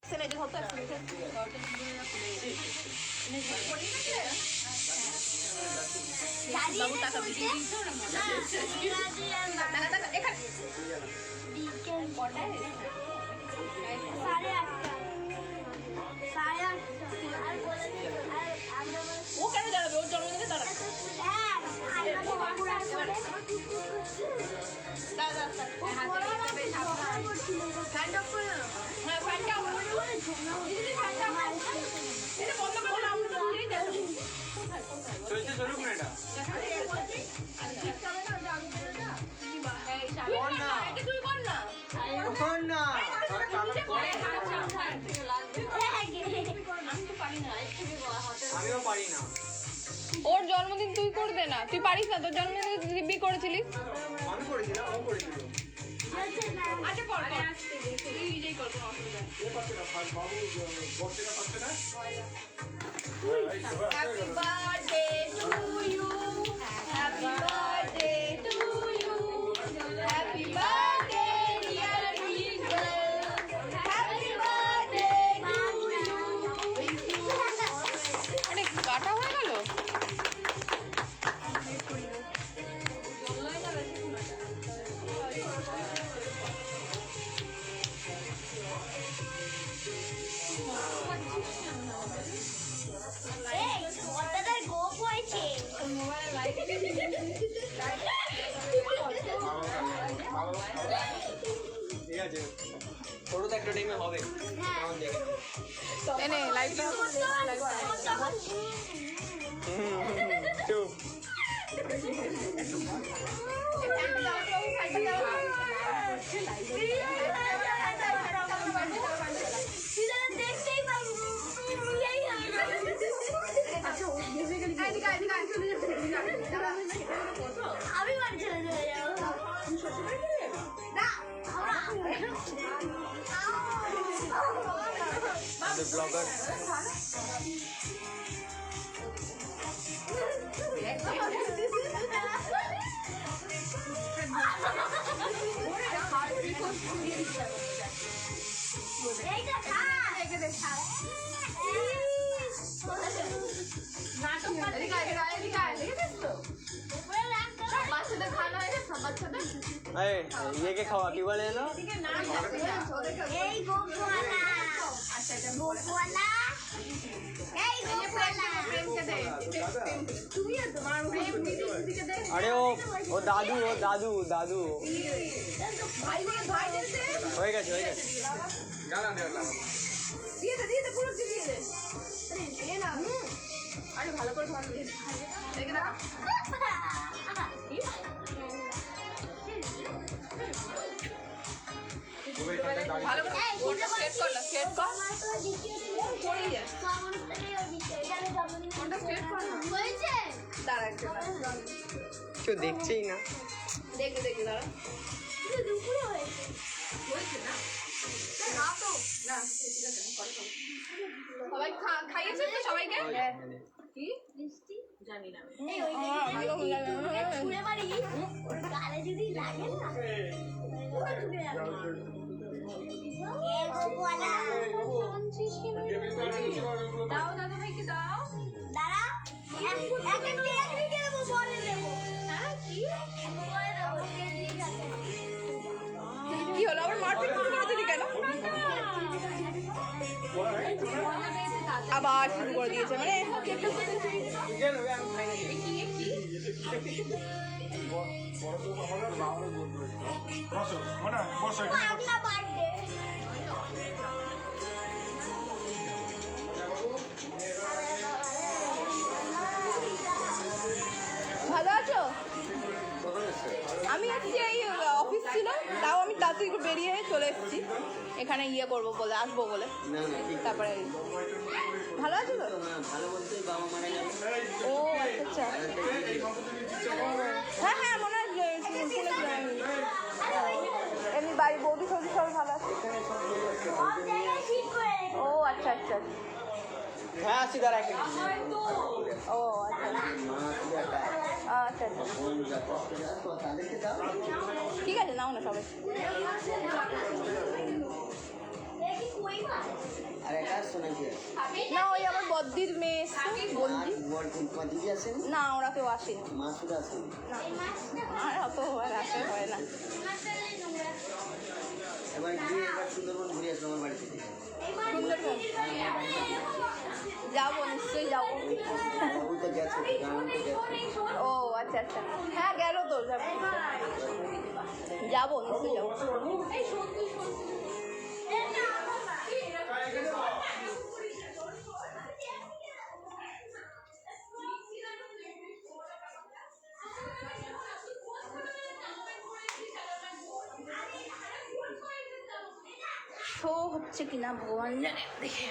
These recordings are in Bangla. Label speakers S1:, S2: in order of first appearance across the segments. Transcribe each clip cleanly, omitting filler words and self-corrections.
S1: ও কেন দাঁড়াবে? ওর জন্মদিনে দাঁড়াবে।
S2: আমিও পারি না।
S1: ওর জন্মদিন তুই করে দে না, তুই পারিস না? তোর জন্মদিন দিব্যি করেছিলিস।
S2: আমি করেছিলাম, ও করেছিল।
S1: আচ্ছা কর, তুই নিজেই কর, কোনো অসুবিধা নেই। Happy birthday to you, happy birthday to you, happy birthday dear Twinkle, happy birthday to you. অনেক কাটা হয়ে গেল।
S2: ঠিক আছে, তোরও তো একটা টাইমে হবে।
S1: এনে লাইটটা
S2: চুপ।
S3: আমি বাড়ি চলে যাবো না
S2: ব্লগার ये के खावा की बोले ना अरे वो दादू दादू হয়ে গেছে
S1: আরে ভালো করে ভালো দেখে না ভালো করে ওটা সেট কর না, সেট কর পড়ে যায় ওটা সেট কর না।
S3: হয়েছে
S1: দাঁড়া একটু
S2: কেউ দেখছেই না।
S1: দেখে দাঁড়া
S3: দুপুরে হয়েছে
S1: হয়েছে না না তো না ঠিক আছে করে খাবো। সবাই খাইয়েছিস তো সবাইকে? কি
S3: মিষ্টি
S1: জানি না
S3: এই ওই ছুঁড়ে মারি ওর গালে যদি লাগে না পুরো ঢুকে যাবে এ গোপালা
S1: দাও দাদা ভাইকে দাও।
S3: দাঁড়া এক দেবো বলে দেবো
S1: হ্যাঁ কি
S3: বলে দেবো ঠিক আছে
S1: কি হলো? আবার মারপিট শুরু করে দিলি কেন? আবার শুরু করে দিয়েছে মানে
S3: আপনার বার্থডে
S1: ভালো আছো? আমি আজকে এই অফিস ছিল, তাও আমি তাড়াতাড়ি একটু বেরিয়ে চলে এসেছি এখানে ইয়ে করবো বলে, আসবো বলে। তারপরে ভালো আছো তো? ও আচ্ছা হ্যাঁ হ্যাঁ মনে হয় শুনেছিলাম। এমনি বাড়ি বৌদি সৌদি সবাই ভালো আছে?
S3: সব জায়গায় ঠিক করে
S1: ও আচ্ছা
S2: হ্যাঁ আসছি দাঁড়া একটা
S1: ও আচ্ছা ঠিক আছে নাও না সবাই।
S3: দেখি কই মাছ
S1: না ওই আমার বদ্দির মেয়ে এসছে বলছি না ওরা কেউ আসেনি না আর অত আসা হয় না সুন্দরবন যাবো নিশ্চয়ই যাবো ও আচ্ছা আচ্ছা হ্যাঁ গেল তো যাবো নিশ্চয়ই যাবো শো হচ্ছে কিনা ভগবান জানে দেখে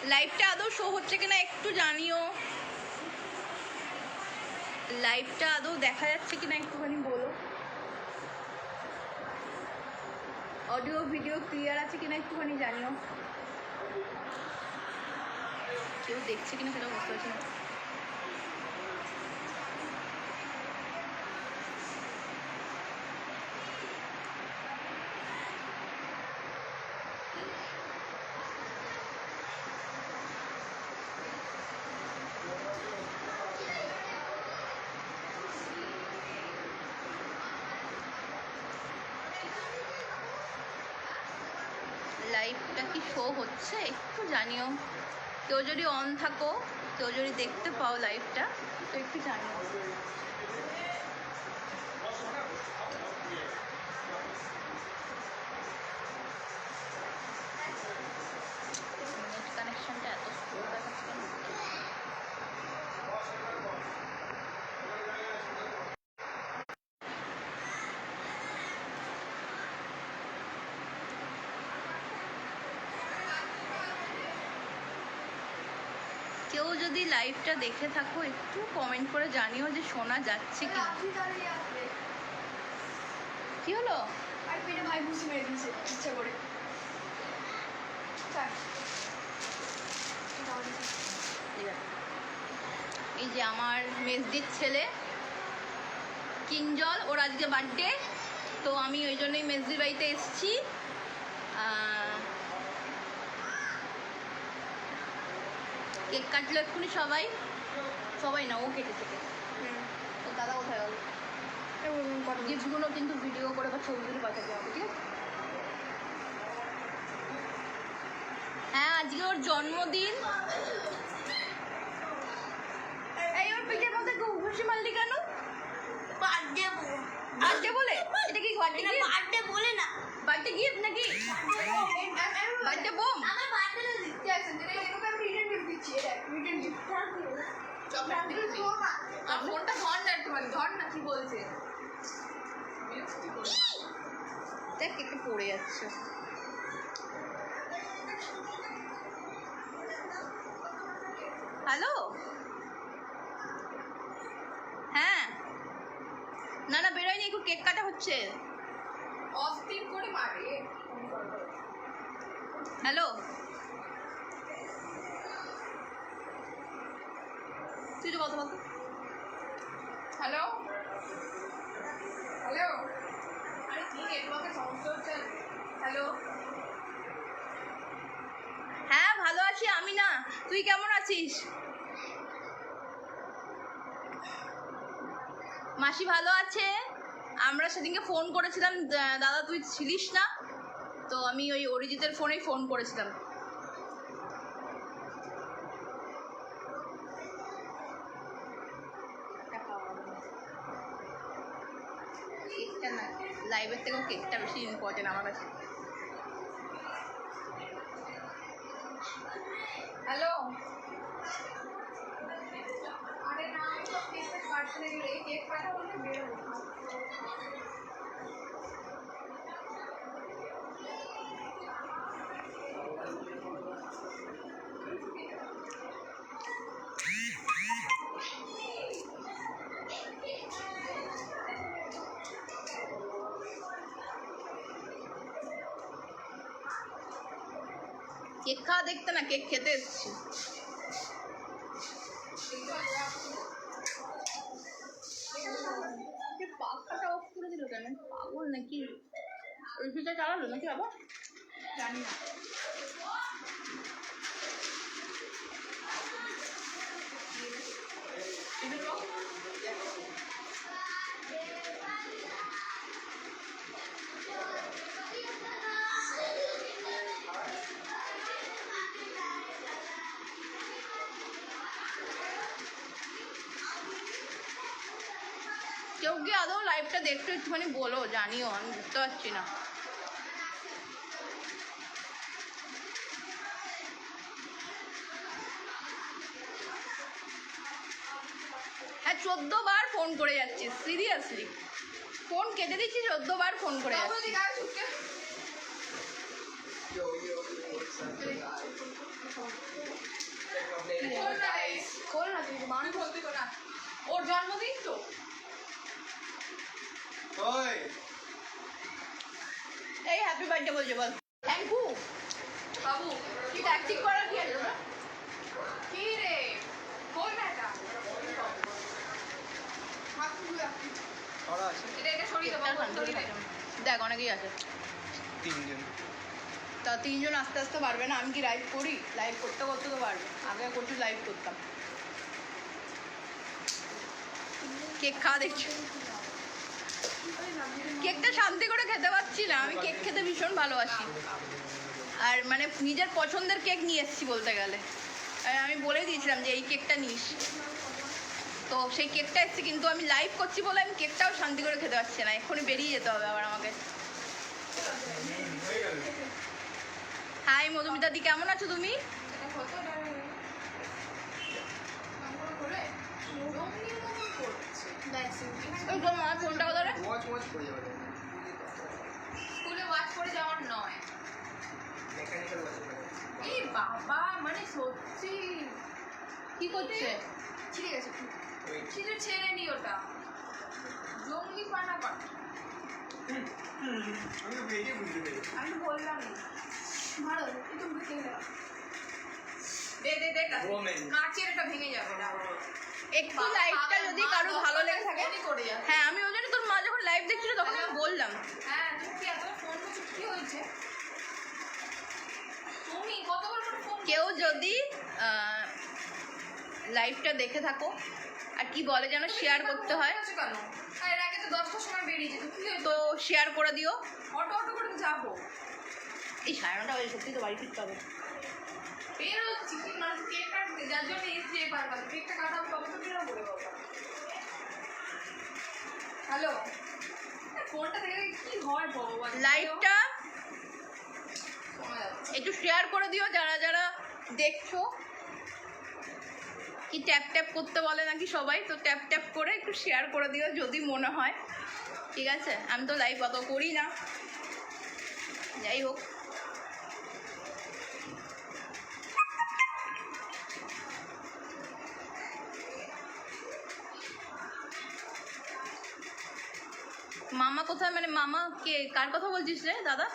S1: লাইভটা আদৌ শো হচ্ছে কিনা একটু জানিও লাইভটা আদৌ দেখা যাচ্ছে কিনা একটুখানি বলো অডিও ভিডিও ক্লিয়ার আছে কিনা একটুখানি জানিও কেউ দেখছে কিনা সেটা বুঝতে পারছি না লাইভটা কি শো হচ্ছে একটু জানিও কেউ যদি অন থাকো কেউ যদি দেখতে পাও লাইভটা তো একটু জানিও নেট কানেকশনটা এত স্লো দেখাচ্ছে কেন? কেউ যদি লাইভটা দেখে থাকো একটু কমেন্ট করে জানিও যে শোনা যাচ্ছে কি কি হলো এই যে আমার মেজদির ছেলে কিঞ্জল ওর আজকে বার্থডে তো আমি ওই জন্যই মেজদির বাড়িতে এসেছি কেক কাটলো এক্ষুনি সবাই সবাই না ও কেটেছে কেক তো দাদা কোথায় গেল গিফটগুলো কিন্তু ভিডিও করে বা ছবিগুলো পাঠাতে হবে ঠিক আছে হ্যাঁ আজকে ওর জন্মদিন এই ওর পিঠের মধ্যে ঘুষি মারলি কেন বার্থডে বলে এটা কি বার্থডে বলে না বার্থডে গিফট নাকি বার্থডে বোম আমার বার্থডে দিতে আছে এরকম আমি রিটার্ন গিফট দিচ্ছি এটা রিটার্ন গিফট চকলেট দিচ্ছি আর ফোনটা ধর না একটুখানি ধর না কি বলছে দেখ একটু পড়ে যাচ্ছে হ্যালো হ্যাঁ না না বেরোয়নি একটু কেক কাটা হচ্ছে অস্থির করে মারে হ্যালো তুই তো কথা বলতো হ্যালো হ্যালো আরে কি নেটওয়ার্কের সমস্যা হচ্ছে হ্যালো হ্যাঁ ভালো আছি আমি না তুই কেমন আছিস মাসি ভালো আছে আমরা সেদিনকে ফোন করেছিলাম দাদা তুই ছিলিস না তো আমি ওই অরিজিতের ফোনেই ফোন করেছিলাম কেকটা না লাইভের থেকেও কেকটা বেশি ইম্পর্টেন্ট আমার কাছে হ্যালো আরে না তো কেকটা কাটতে গেলে কেক কাটা বলতে বেরোবো কেক খাওয়া দেখতে না, কেক খেতে এসেছি। পাখাটা অফ করে দিল কেন? পাগল নাকি? এসিটা চালালো নাকি আবার? জানি না। কেউ কি আদৌ লাইভটা দেখতে একটুখানি বলো, জানিও, আমি বুঝতে পারছি না। হ্যাঁ 14 বার ফোন করে যাচ্ছি, সিরিয়াসলি ফোন কেটে দিচ্ছি, 14 বার ফোন করে যাচ্ছি। খোল না, তুই মানুষ বলতে না, ওর জন্মদিন তো। এই হ্যাপি বার্থডে বলছে, বল থ্যাংক ইউ বাবু। কি ট্যাক্টিক করার কি আছে তোমরা? কি রে বল না, এটা এটা সরিয়ে দেবো। দেখ অনেকেই আছে,
S2: 3 জন।
S1: তা 3 জন আস্তে আস্তে পারবে না। আমি কি লাইভ করি? লাইভ করতে করতে তো পারবে। আগে প্রচুর লাইভ করতাম। কেক খাওয়া দেখছো? কেকটা শান্তি করে খেতে পারছি না। আমি কেক খেতে ভীষণ ভালোবাসি, আর মানে নিজের পছন্দের কেক নিয়ে এসেছি বলতে গেলে। আর আমি বলে দিয়েছিলাম যে এই কেকটা নিস, তো সেই কেকটা এসেছি, কিন্তু আমি লাইভ করছি বলে আমি কেকটাও শান্তি করে খেতে পারছি না। এক্ষুনি বেরিয়ে যেতে হবে আবার আমাকে। হাই মধুমিতা দি, কেমন আছো তুমি? মা ফোনটা ধরে স্কুলে ওয়াচ করে যাওয়ার নয়। এই বাবা, মানে সত্যি কি করছে? ছিঁড়ে গেছে, ছেড়ে নি ওটা, জঙ্গলি পানা পা। আমি বললাম ভালো কাঁচের এটা ভেঙে যাবে না। একটু লাইভটা যদি কারো ভালো লেগে থাকে, হ্যাঁ আমি ওই জন্য তোর মা যখন লাইভ দেখছিল তখন আমি বললাম, হ্যাঁ তুমি কি এত ফোন করছো, কি হয়েছে? তুমি কতবার করে ফোন, কেউ যদি লাইভটা দেখে থাকো, আর কি বলে যেন শেয়ার করতে হয় কেন? এর আগে তো 10টার সময় বেরিয়ে যেত, তো শেয়ার করে দিও। অটো অটো করে যাবো, এই 9:30 বাজে, সত্যি তো বাড়ি ফিরতে হবে। বের হচ্ছি কি মানুষ কেক কাটতে, যার জন্য এসছি পারবা, কেকটা কাটাবো তবে তো বেরোবো রে বাবা। হ্যালো, ফোনটা থেকে কি হয় ভগবান। লাইভটা একটু শেয়ার করে দিও যারা যারা দেখছো। কি ট্যাপ ট্যাপ করতে বলে নাকি সবাই, তো ট্যাপ ট্যাপ করে একটু শেয়ার করে দিও যদি মনে হয়, ঠিক আছে? আমি তো লাইভ অত করি না, যাই হোক। মামা কোথায়? মানে মামা কে, কার কথা বলছিস রে দাদা?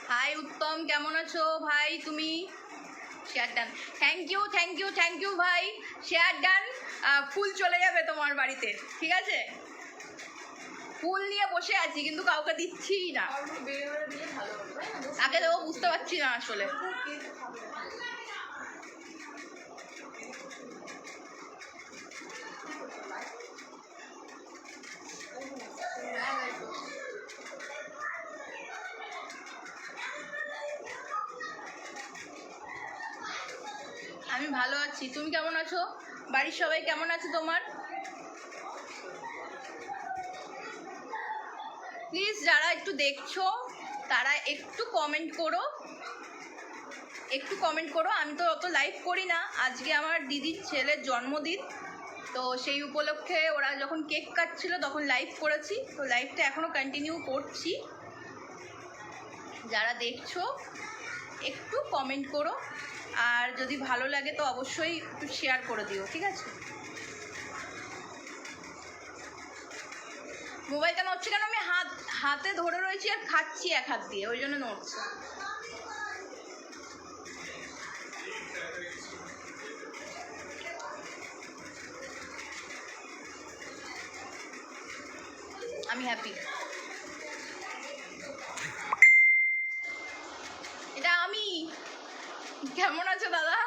S1: হাই উত্তম, কেমন আছো ভাই তুমি? Share done, thank you thank you thank you ভাই, শেয়ার ডান। ফুল চলে যাবে তোমার বাড়িতে, ঠিক আছে? ফুল নিয়ে বসে আছি কিন্তু কাউকে দিচ্ছি না। আগে দেবো বুঝতে পারছি না আসলে। আমি ভালো আছি, তুমি কেমন আছো? বাড়ির সবাই কেমন আছে তোমার? প্লিজ যারা একটু দেখছো তারা একটু কমেন্ট করো, একটু কমেন্ট করো। আমি তো অত লাইভ করি না, আজকে আমার দিদির ছেলের জন্মদিন, তো সেই উপলক্ষে ওরা যখন কেক কাটছিল তখন লাইভ করেছি, তো লাইভটা এখনও কন্টিনিউ করছি। যারা দেখছো একটু কমেন্ট করো, আর যদি ভালো লাগে তো অবশ্যই একটু শেয়ার করে দিও, ঠিক আছে? মোবাইলটা নড়ছে কেন? আমি হাতে ধরে রয়েছি আর খাচ্ছি এক হাত দিয়ে, ওই জন্য নড়ছে। আমি হ্যাপি। এটা আমি। কেমন আছো দাদা?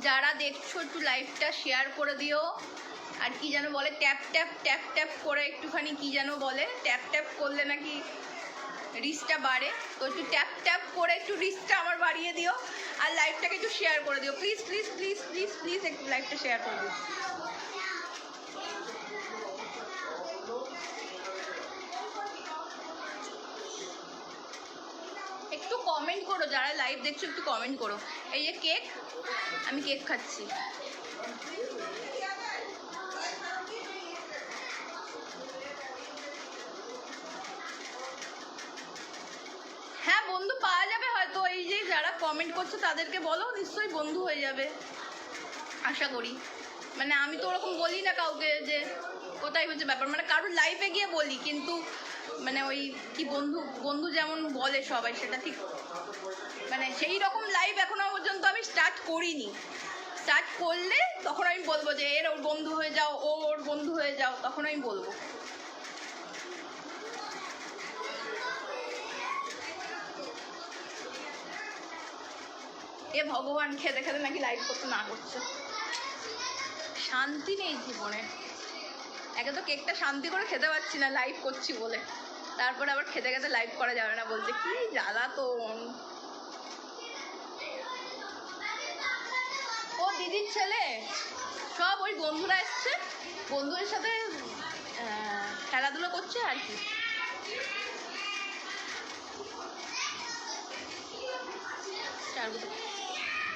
S1: যারা দেখছো একটু লাইভটা শেয়ার করে দিও। আর কি যেন বলে, ট্যাপ ট্যাপ ট্যাপ ট্যাপ করে একটুখানি কি যেন বলে, ট্যাপ ট্যাপ করলে নাকি রিচটা বাড়ে। তো একটু ট্যাপ ট্যাপ করে একটু রিচটা আমার বাড়িয়ে দিও, আর লাইভটাকে একটু শেয়ার করে দিও please please please please please, একটু লাইভটা শেয়ার করে দিও। একটু কমেন্ট করো, যারা লাইভ দেখছো একটু কমেন্ট করো। এই যে কেক, আমি কেক খাচ্ছি। হ্যাঁ বন্ধু পাওয়া যাবে হয়তো, এই যে যারা কমেন্ট করছে তাদেরকে বলো, নিশ্চয়ই বন্ধু হয়ে যাবে আশা করি। মানে আমি তো ওরকম বলি না কাউকে যে কোথায় হচ্ছে ব্যাপার, মানে কারোর লাইফে গিয়ে বলি, কিন্তু মানে ওই কি বন্ধু বন্ধু যেমন বলে সবাই, সেটা ঠিক মানে সেই রকম লাইভ এখনো পর্যন্ত আমি স্টার্ট করিনি। স্টার্ট করলে তখন আমি বলবো যে এর ওর বন্ধু হয়ে যাও, ওর বন্ধু হয়ে যাও, তখন আমি বলবো। এ ভগবান, খেতে খেতে নাকি লাইভ করতে না করছে। শান্তি নেই জীবনে। একে তো কেকটা শান্তি করে খেতে পারছি না লাইভ করছি বলে, তারপরে আবার খেতে খেতে লাইভ করা যাবে না বলছে, কি জ্বালাতন। ও দিদির ছেলে সব ওই বন্ধুরা এসছে, বন্ধুদের সাথে খেলাধুলো করছে আর কি।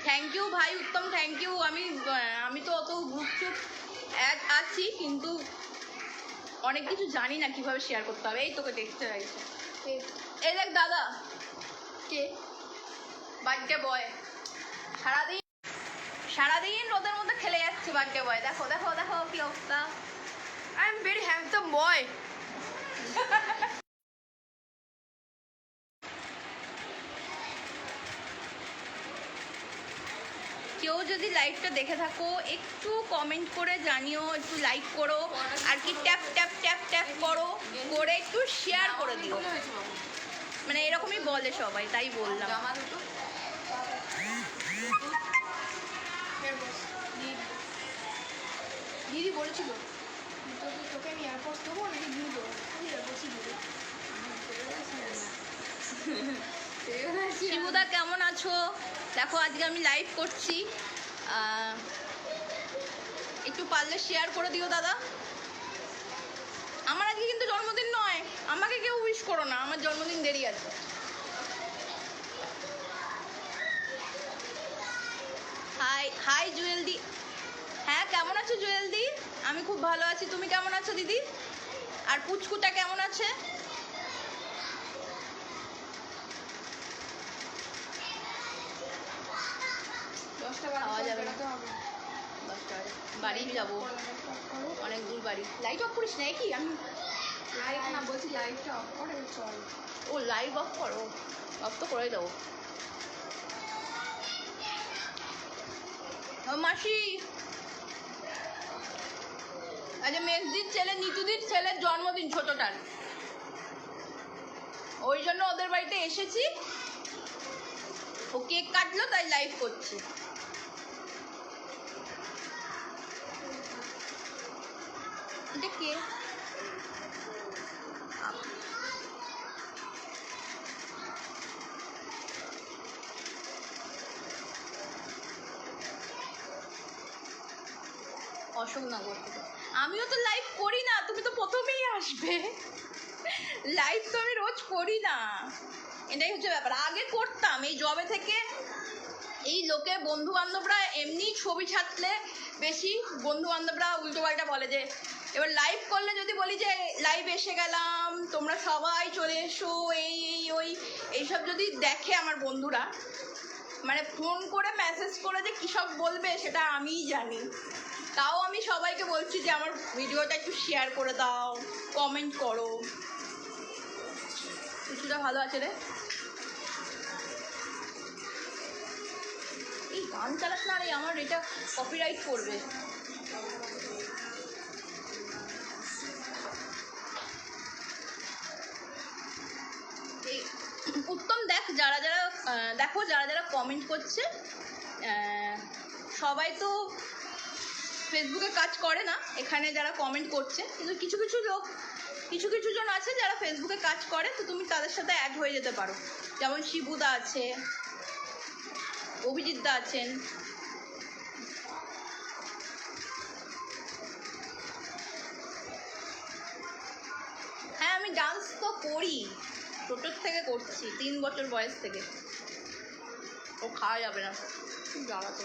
S1: থ্যাংক ইউ ভাই উত্তম, থ্যাংক ইউ। আমি তো অত গ্রুপ টুপ আছি, কিন্তু অনেক কিছু জানি না কিভাবে শেয়ার করতে হবে। এই তোকে দেখতে চাইছে, এই দেখ দাদা, কে বার্থডে বয়, সারাদিন রোদের মধ্যে খেলে যাচ্ছে বার্থডে বয়। দেখো দেখো দেখো কি অবস্থা। I am very handsome boy. কেউ যদি লাইভটা দেখে থাকো একটু কমেন্ট করে জানিও, একটু লাইক করো, আর কি ট্যাপ ট্যাপ ট্যাপ ট্যাপ করো, করে একটু শেয়ার করে দিও। মানে এরকমই বলে সবাই, তাই বললাম। দিদি বলেছিল তোকে আমি এয়ারপোর্ট দেবো নাকি দিয়ে দেবো, এয়ারপোর্টই দেবো। শিবুদা কেমন আছো? দেখো আজকে আমি লাইভ করছি, একটু পারলে শেয়ার করে দিও দাদা। আমার আজকে কিন্তু জন্মদিন নয়, আমাকে কেউ উইশ করো না, আমার জন্মদিন দেরি আছে। হাই হাই জুয়েল দি। হ্যাঁ কেমন আছো জুয়েল দি? আমি খুব ভালো আছি, তুমি কেমন আছো দিদি? আর পুচকুটা কেমন আছে? খাওয়া যাবে না, 10টা বাড়ি যাবো, অনেক দূর বাড়ি। লাইট অফ করিস না কি? আমি লাইট না বলছি, লাইটটা অফ করে চল। ও লাইট অফ করো, অফ তো করে দেবো। মাসি আচ্ছা, মেঘদির ছেলে নিতুদির ছেলের জন্মদিন ছোটটার, ওই জন্য ওদের বাড়িতে এসেছি। ও কেক কাটলো তাই লাইভ করছি। এটা কে? অশোকনগর থেকে। আমিও তো লাইভ করি না, তুমি তো প্রথমেই আসবে। লাইভ তো আমি রোজ করি না, এটাই হচ্ছে ব্যাপার। আগে করতাম, এই জবে থেকে এই লোকে বন্ধু বান্ধবরা এমনি ছবি ছাড়লে বেশি বন্ধু বান্ধবরা উল্টো পাল্টা বলে যে এবার লাইভ করলে যদি বলি যে লাইভ এসে গেলাম, তোমরা সবাই চলে এসো, এইসব যদি দেখে আমার বন্ধুরা, মানে ফোন করে মেসেজ করে যে কী সব বলবে সেটা আমিই জানি। তাও আমি সবাইকে বলছি যে আমার ভিডিওটা একটু শেয়ার করে দাও, কমেন্ট করো। কিছুটা ভালো আছে রে। এই গান চালাস না রে, আমার এটা কপিরাইট করবে। এই উত্তম দেখ, যারা যারা দেখো, যারা যারা কমেন্ট করছে, সবাই তো ফেসবুকে কাজ করে না। এখানে যারা কমেন্ট করছে, কিন্তু কিছু কিছু জন আছে যারা ফেসবুকে কাজ করে, তো তুমি তাদের সাথে অ্যাড হয়ে যেতে পারো। যেমন শিবুদা আছে, অভিজিৎদা আছেন। হ্যাঁ, আমি ডান্স তো করি, ছোটোর থেকে করছি, 3 বছর বয়স থেকে। ও খাওয়া যাবে না, জ্বালাতো।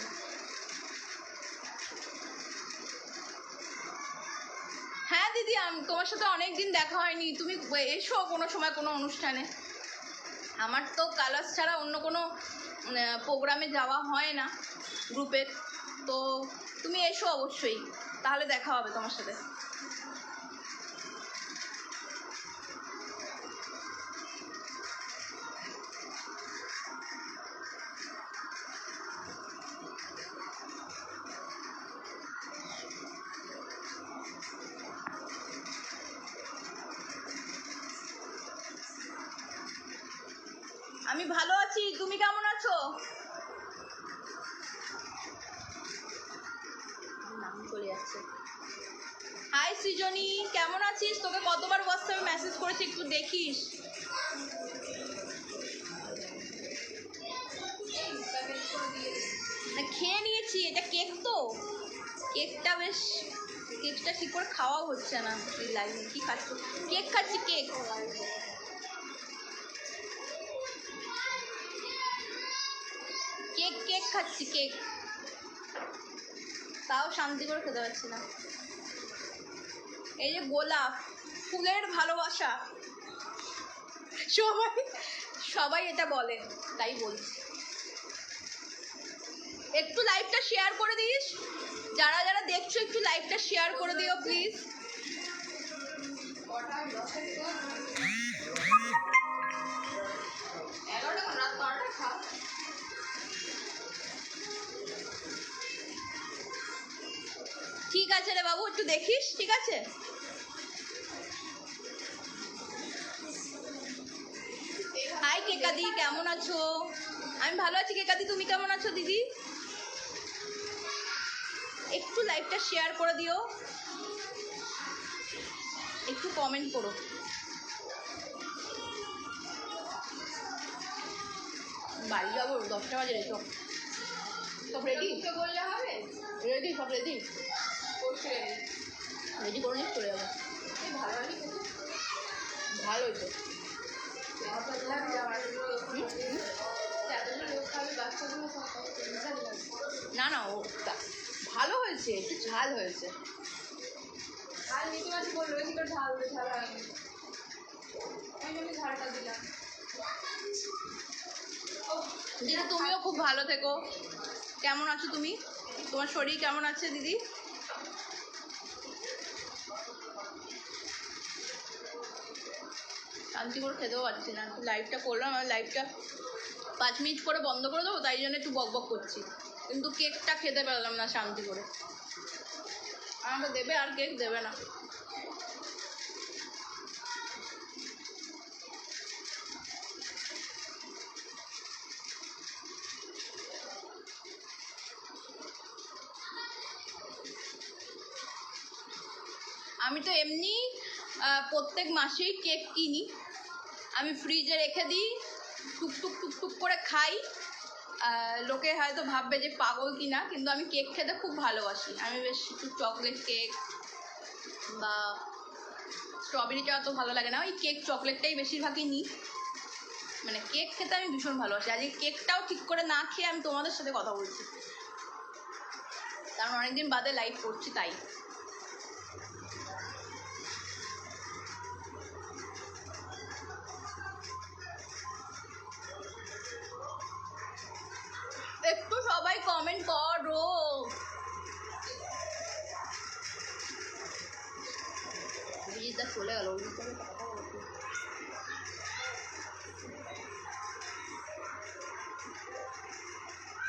S1: হ্যাঁ দিদি, তোমার সাথে অনেক দিন দেখা হয়নি, তুমি এসো কোনো সময় কোনো অনুষ্ঠানে। আমার তো কালার্স ছাড়া অন্য কোনো প্রোগ্রামে যাওয়া হয় না গ্রুপের, তো তুমি এসো অবশ্যই, তাহলে দেখা হবে তোমার সাথে। আমি ভালো আছি, তুমি কেমন আছো? নাম চলে যাচ্ছে। হাই সৃজনী, কেমন আছিস? তোকে কতবার হোয়াটসঅ্যাপে মেসেজ করেছি, একটু দেখিস। না, খেয়ে নিয়েছি, এটা কেক তো, কেকটা ঠিক করে খাওয়াও হচ্ছে না। এই লাইনে কি খাচ্ছ? কেক খাচ্ছি, কেক। কেক খাচ্ছি, কেক। তাও শান্তি করে খেতে পারছি না। এই যে গোলাপ ফুলের ভালোবাসা, সবাই এটা বলে, তাই বলছি। একটু লাইভটা শেয়ার করে দিস, যারা যারা দেখছো একটু লাইভটা শেয়ার করে দিও প্লিজ। ঠিক আছে রে বাবু, একটু দেখিস, ঠিক আছে? হাই কেকাদি, কেমন আছো? আমি ভালো আছি কেকাদি, তুমি কেমন আছো দিদি? একটু লাইভটা শেয়ার করে দিও, একটু কমেন্ট করো। বাড়ি যাবো, 10টা বাজে। রে সব রেডি বললে হবে? রেডি, সব রেডি, রেডি করে নিস, চলে যাবো। ভালোই তো। না না, ও ভালো হয়েছে, একটু ঝাল হয়েছে। ঝাল নিতে পারছি বললো, বেশি করে ঝাল হয়নি, ওই জন্য ঝালটা দিলাম। দিদি তুমিও খুব ভালো থেকো। কেমন আছো তুমি? তোমার শরীর কেমন আছে দিদি? শান্তি করে খেতেও পারছি না। লাইভটা করলাম, আর লাইভটা 5 মিনিট করে বন্ধ করে দেবো, তাই জন্য একটু বকবক করছি, কিন্তু কেকটা খেতে পারলাম না শান্তি করে। আমাকে দেবে, আর কেক দেবে না। আমি তো এমনি প্রত্যেক মাসেই কেক কিনি, আমি ফ্রিজে রেখে দিই, টুকটুক করে খাই। লোকে হয়তো ভাববে যে পাগল কিনা, কিন্তু আমি কেক খেতে খুব ভালোবাসি। আমি বেশ একটু চকলেট কেক বা স্ট্রবেরিটা অত ভালো লাগে না, ওই কেক চকলেটটাই বেশিরভাগই নিই। মানে কেক খেতে আমি ভীষণ ভালোবাসি। আজকে কেকটাও ঠিক করে না খেয়ে আমি তোমাদের সাথে কথা বলছি, কারণ অনেকদিন বাদে লাইভ করছি তাই।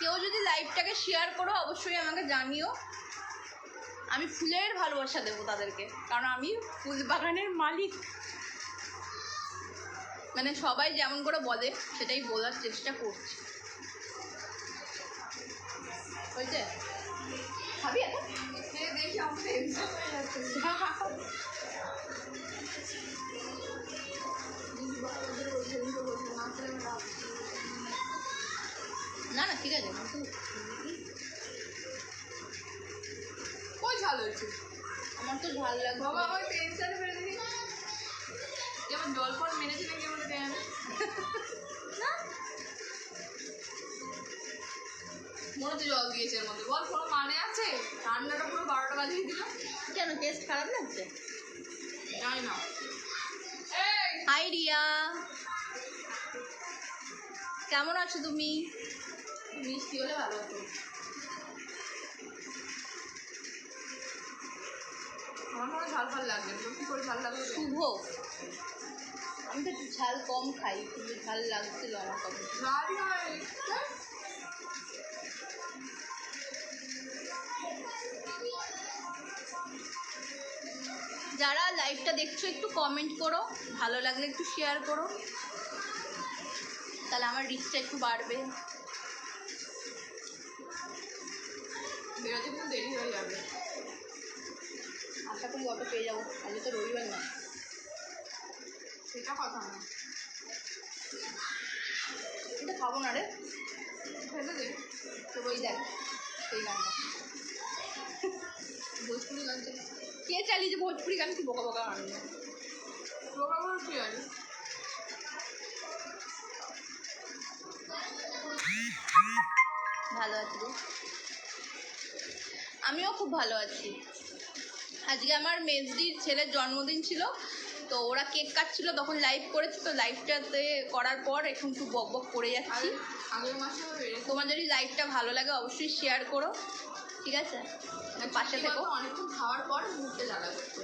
S1: কেউ যদি লাইভটাকে শেয়ার করো অবশ্যই আমাকে জানিও, আমি ফুলের ভালোবাসা দেবো তাদেরকে, কারণ আমি ফুল বাগানের মালিক। মানে সবাই যেমন করে বলে সেটাই বলার চেষ্টা করছি। হয়েছে? খাবি এখন? দেখি আমার না না ঠিক আছে। কই ঝাল হয়েছে? আমার তো ঝাল লাগবে। বাবা আমার টেনশনে ফেলে দিবি। যেমন জল ফল মেরেছি নাকি আমাদের দেয় আমি না মনে হচ্ছে জল দিয়েছে এর মধ্যে। বল কোনো মানে আছে? ঠান্ডাটা পুরো 12টা বাজিয়ে দিল। কেন টেস্ট খারাপ লাগছে? জানি না। হাই রিয়া, কেমন আছো তুমি? মিষ্টি হলে ভালো হতো। আমার মনে ঝাল ফাল লাগবে, কি করে ঝাল লাগবে? শুভ, আমি তো একটু ঝাল কম খাই, কিন্তু ঝাল লাগছিল আমার কম। ঝাল নয়, যারা লাইভটা দেখছো একটু কমেন্ট করো, ভালো লাগলে একটু শেয়ার করো, তাহলে আমার রিচটা একটু বাড়বে। বেরোতে কিন্তু দেরি হয়ে যাবে, আশা করি অটো পেয়ে যাবো, আজকে তো রবিবার না। সেটা কথা না, এটা খাবো না রে, ফেলে দে। তো ওই দেখ সেই গানটা ভোজপুরি গান কে চালিয়েছে? ভোজপুরি গান কি বোকা বোকা গান? বোকা বোকা কি গান? ভালো আছি গো, আমিও খুব ভালো আছি। আজকে আমার মেজদির ছেলের জন্মদিন ছিল, তো ওরা কেক কাটছিল, তখন লাইভ করেছি, তো লাইভটাতে করার পর এখন একটু বক বক করে যাচ্ছি। আগের মাসে তোমার যদি লাইভটা ভালো লাগে অবশ্যই শেয়ার করো, ঠিক আছে? পাশে থেকো। অনেকক্ষণ খাওয়ার পর মুখতে জ্বালা করছে,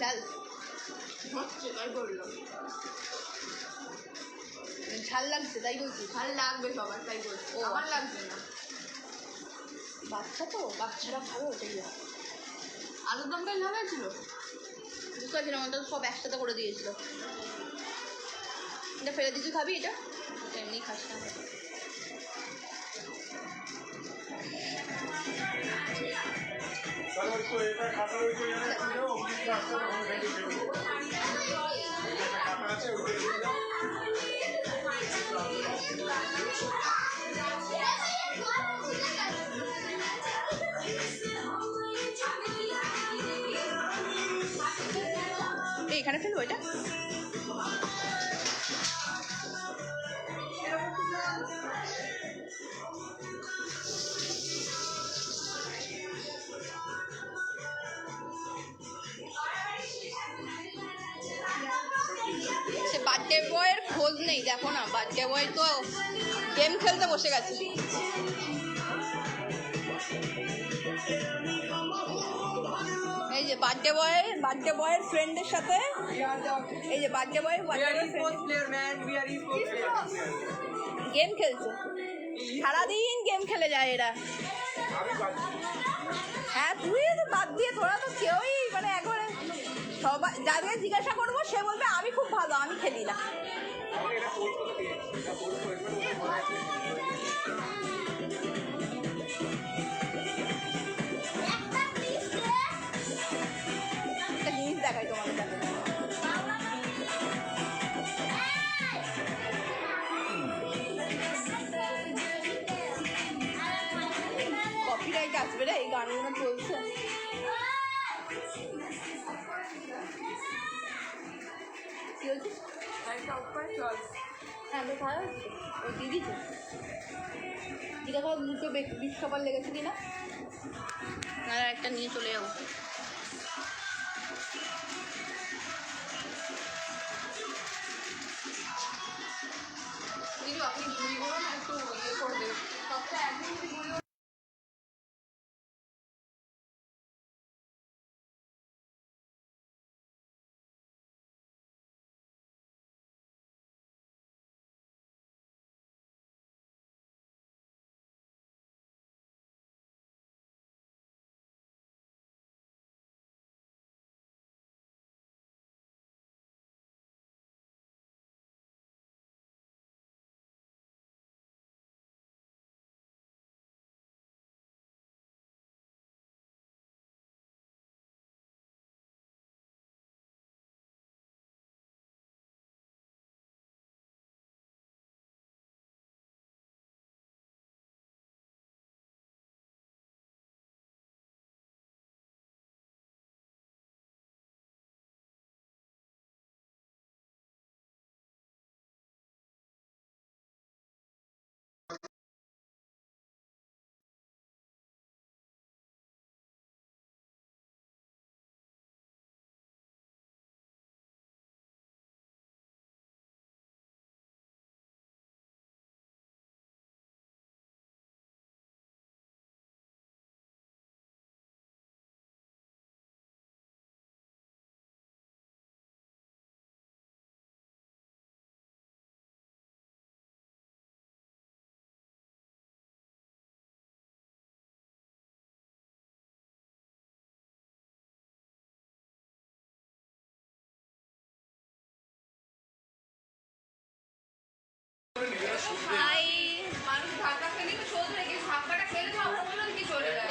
S1: ডাল হচ্ছে তাই বললাম। ঝাল লাগছে তাই বলছি? ঝাল লাগবে সবার তাই বলছি, আমার লাগবে না। বাচ্চা তো, বাচ্চারা ভালো ওটাই। আলুর দমটা ঝাল হয়েছিল, বুঝতে পারছিলাম, ওটা সব একসাথে করে দিয়েছিল। এটা ফেলে দিচ্ছি, খাবি এটা? এমনি খাস না। এখানে ফেলবো এটা? সে বার্থডে বয়ের খোঁজ নেই, দেখো না, বার্থডে বয় তো গেম খেলতে বসে গেছে। এই যে বার্থডে বয়ের ফ্রেন্ডের সাথে, এই যে বার্থডে বয়ের গেম খেলছে, সারাদিন গেম খেলে যায় এরা। হ্যাঁ তুই বাদ দিয়ে, তোরা তো কেউই মানে একবারে, সবাই যাদের জিজ্ঞাসা করবো সে বলবে আমি খুব ভালো, আমি খেলি না। একটা জিনিস দেখাই তোমাকে, দেখো কপিরাইট আসবে রে, এই গানগুলো চলছে। কি হচ্ছে? হ্যাঁ তো ভালো হচ্ছে, ওই দিদি তো জিজ্ঞাসা দুটো বিষ খাবার লেগেছে কিনা, না একটা নিয়ে চলে যাবো। আপনি ঘুরি করুন, একটু ইয়ে করে দেবেন সপ্তাহে একদিন।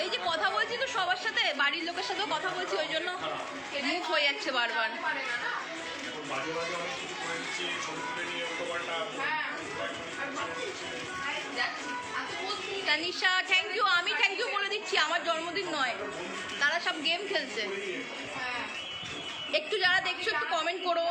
S1: এই যে কথা বলছি তো সবার সাথে, বাড়ির লোকের সাথেও কথা বলছি, ওই জন্য মুখ হয়ে যাচ্ছে বারবার। তানিশা থ্যাংক ইউ, আমি থ্যাংক ইউ বলে দিচ্ছি, আমার জন্মদিন নয়, তারা সব গেম খেলছে। একটু যারা দেখছো একটু কমেন্ট করো।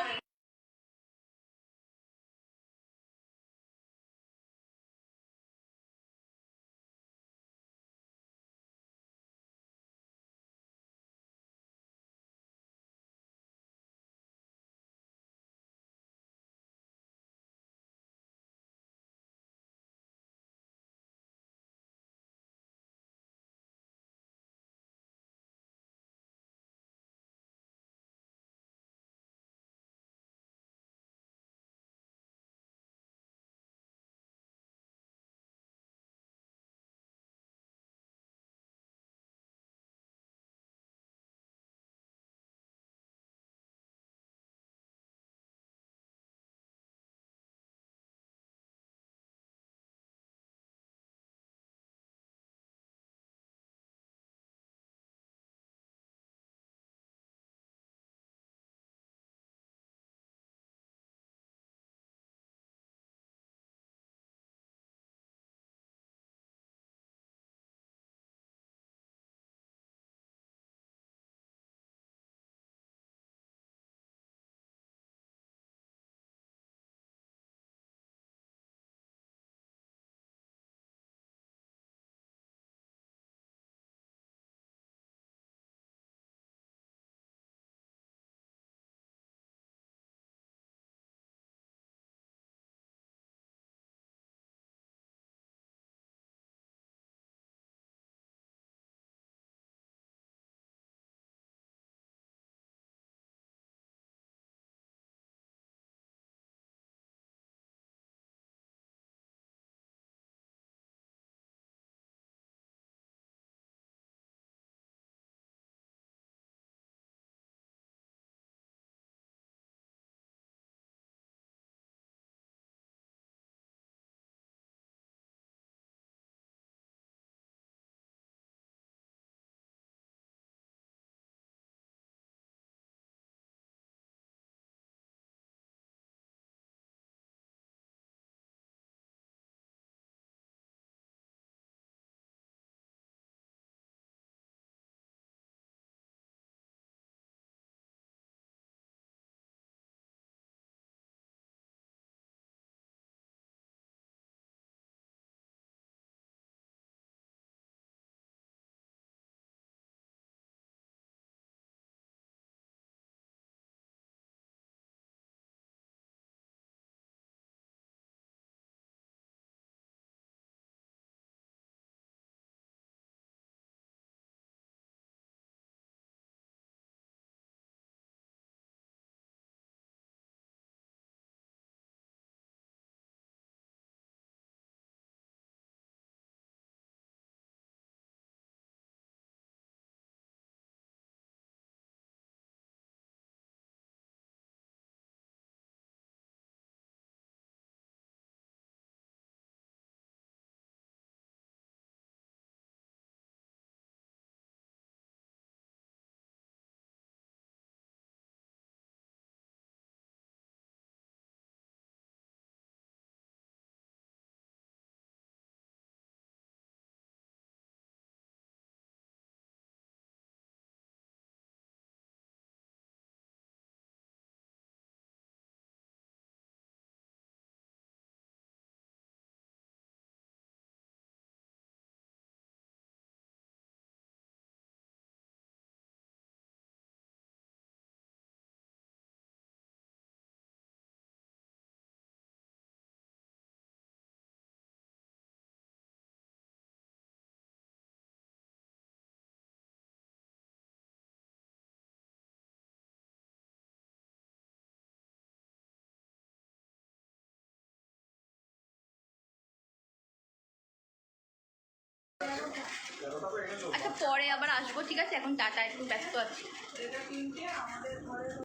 S1: আচ্ছা পরে আবার আসবো, ঠিক আছে? এখন টাটা, একটু ব্যস্ত আছি।